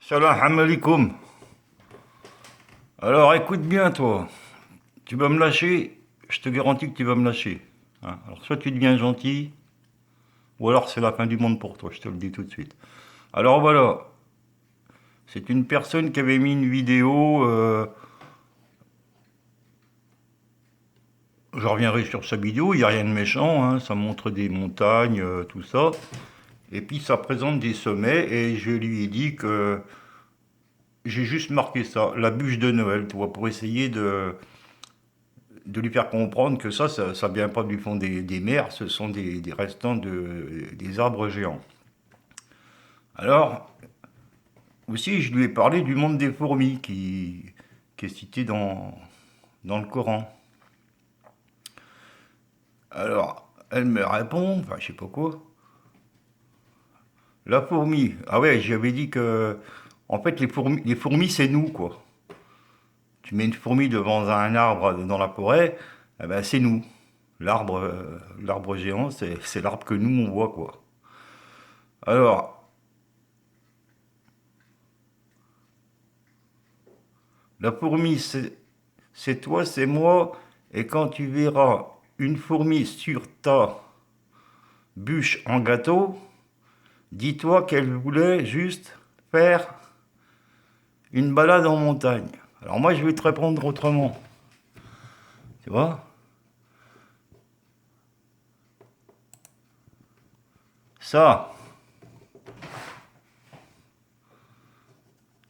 Salam alaikum. Alors écoute bien toi, tu vas me lâcher, je te garantis que tu vas me lâcher. Hein. Alors soit tu deviens gentil, ou alors c'est la fin du monde pour toi, je te le dis tout de suite. Alors voilà, c'est une personne qui avait mis une vidéo, je reviendrai sur sa vidéo, il n'y a rien de méchant, hein, ça montre des montagnes, tout ça. Et puis ça présente des sommets et je lui ai dit que j'ai juste marqué ça, la bûche de Noël, tu vois, pour essayer de lui faire comprendre que ça vient pas du fond des mers, ce sont des restants des arbres géants. Alors, aussi, je lui ai parlé du monde des fourmis qui est cité dans le Coran. Alors, elle me répond, enfin, je sais pas quoi, la fourmi. Ah ouais, j'avais dit que, en fait, les fourmis c'est nous, quoi. Tu mets une fourmi devant un arbre dans la forêt, eh ben, c'est nous. L'arbre géant, c'est l'arbre que nous on voit, quoi. Alors, la fourmi, c'est toi, c'est moi, et quand tu verras une fourmi sur ta bûche en gâteau, dis-toi qu'elle voulait juste faire une balade en montagne. Alors moi, je vais te répondre autrement. Tu vois? Ça,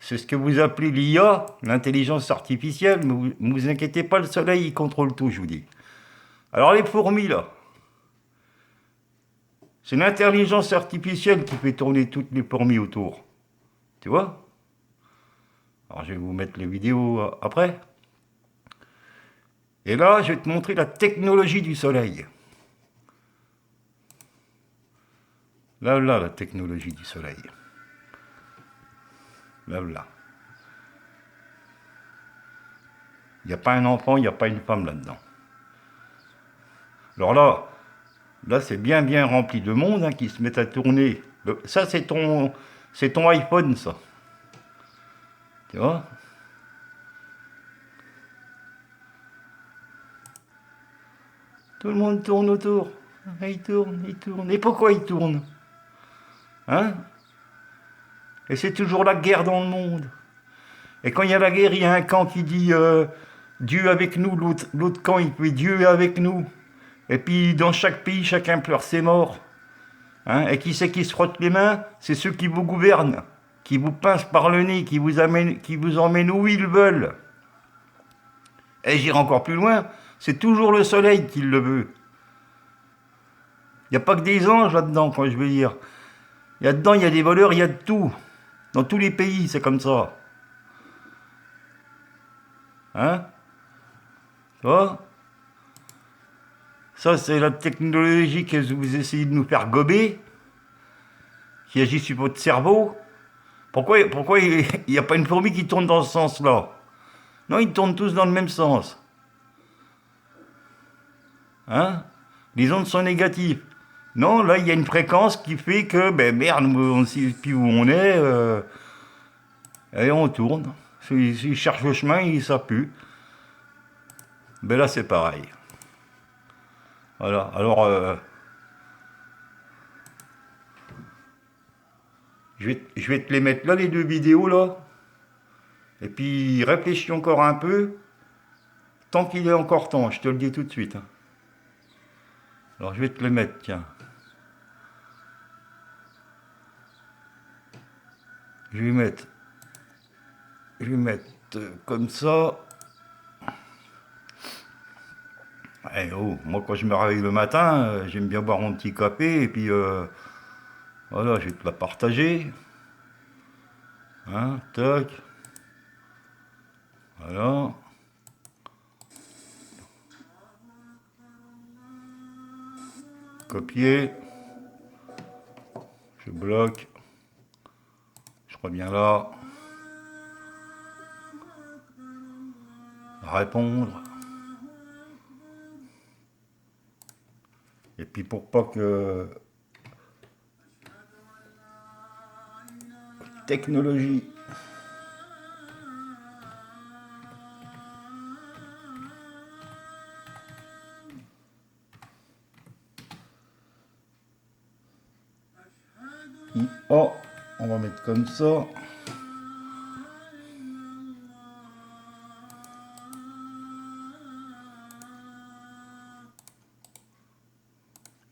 c'est ce que vous appelez l'IA, l'intelligence artificielle, mais vous ne vous inquiétez pas, le soleil, il contrôle tout, je vous dis. Alors les fourmis, là, c'est l'intelligence artificielle qui fait tourner toutes les fourmis autour. Tu vois? Alors je vais vous mettre les vidéos après. Et là, je vais te montrer la technologie du soleil. Là, là, la technologie du soleil. Là, là. Il n'y a pas un enfant, il n'y a pas une femme là-dedans. Alors là, c'est bien, bien rempli de monde hein, qui se met à tourner. Ça, c'est ton iPhone, ça. Tu vois? Tout le monde tourne autour. Il tourne, il tourne. Et pourquoi il tourne? Hein? Et c'est toujours la guerre dans le monde. Et quand il y a la guerre, il y a un camp qui dit Dieu avec nous, l'autre camp il dit Dieu est avec nous. Et puis dans chaque pays, chacun pleure ses morts. Hein. Et qui c'est qui se frotte les mains? C'est ceux qui vous gouvernent, qui vous pincent par le nez, qui vous emmènent où ils veulent. Et j'irai encore plus loin, c'est toujours le soleil qui le veut. Il n'y a pas que des anges là-dedans, quand je veux dire. Dedans, il y a des voleurs, il y a de tout. Dans tous les pays, c'est comme ça. Hein? Tu vois? Ça, c'est la technologie que vous essayez de nous faire gober, qui agit sur votre cerveau. Pourquoi il n'y a pas une fourmi qui tourne dans ce sens-là? Non, ils tournent tous dans le même sens. Hein? Les ondes sont négatives. Non, là, il y a une fréquence qui fait que, ben merde, on ne sait plus où on est, et on tourne. S'ils cherchent le chemin, ils ne savent plus. Ben là, c'est pareil. Voilà. Alors, je vais te les mettre là, les deux vidéos, là. Et puis, réfléchis encore un peu, tant qu'il est encore temps, je te le dis tout de suite. Hein. Alors, je vais te les mettre, tiens. Je vais mettre, je vais mettre comme ça. Eh oh, moi, quand je me réveille le matin, j'aime bien boire mon petit café, et puis, voilà, je vais te la partager. Hein, tac. Voilà. Copier. Je bloque. Je reviens là. Répondre. Et puis pour pas que technologie. Oh, on va mettre comme ça.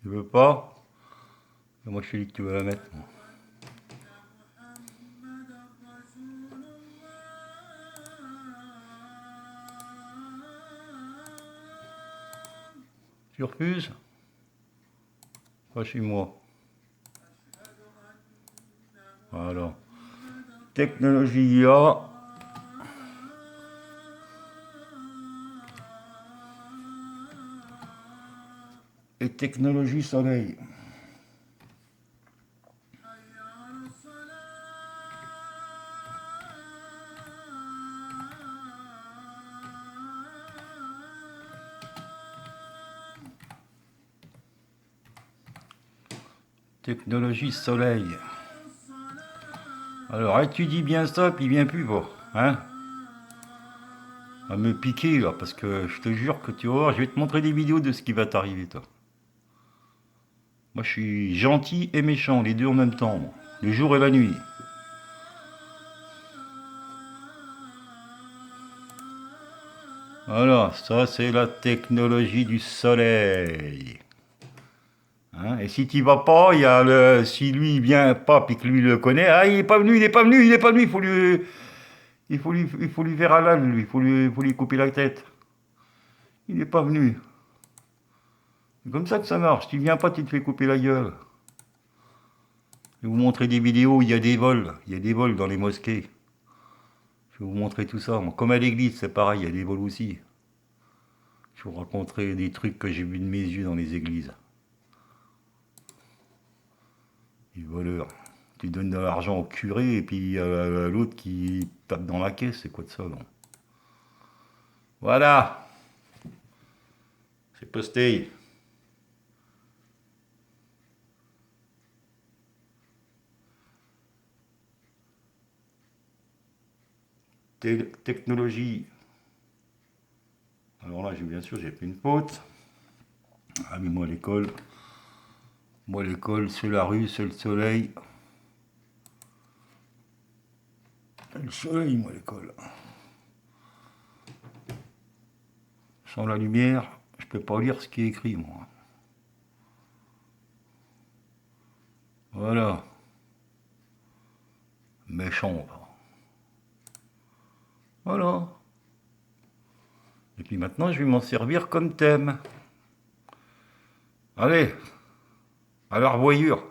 Tu veux pas? Moi je te dis que tu vas la mettre. Tu refuses? Pas chez moi. Voilà. Technologie IA. Et technologie soleil. Technologie soleil. Alors étudie bien ça, puis viens plus pas. Hein? À me piquer là, parce que je te jure que tu vas voir, je vais te montrer des vidéos de ce qui va t'arriver toi. Moi je suis gentil et méchant, les deux en même temps, moi. Le jour et la nuit. Voilà, ça c'est la technologie du soleil. Hein, et si tu vas pas, il y a le, si lui il vient pas puis que lui le connaît, ah il est pas venu, il est pas venu, il est pas venu, il faut lui faire halal, lui, il faut lui couper la tête. Il n'est pas venu. C'est comme ça que ça marche. Tu viens pas, tu te fais couper la gueule. Je vais vous montrer des vidéos où il y a des vols. Il y a des vols dans les mosquées. Je vais vous montrer tout ça. Comme à l'église, c'est pareil, il y a des vols aussi. Je vais vous raconter des trucs que j'ai vus de mes yeux dans les églises. Les voleurs. Tu donnes de l'argent au curé et puis l'autre qui tape dans la caisse. C'est quoi de ça, non? Voilà. C'est posté. Technologie. Alors là, bien sûr, j'ai pris une faute. Ah, mais moi, l'école. Moi, l'école, c'est la rue, c'est le soleil. C'est le soleil, moi, l'école. Sans la lumière, je peux pas lire ce qui est écrit, moi. Voilà. Méchant. Voilà. Et puis maintenant, je vais m'en servir comme thème. Allez, à la revoyure.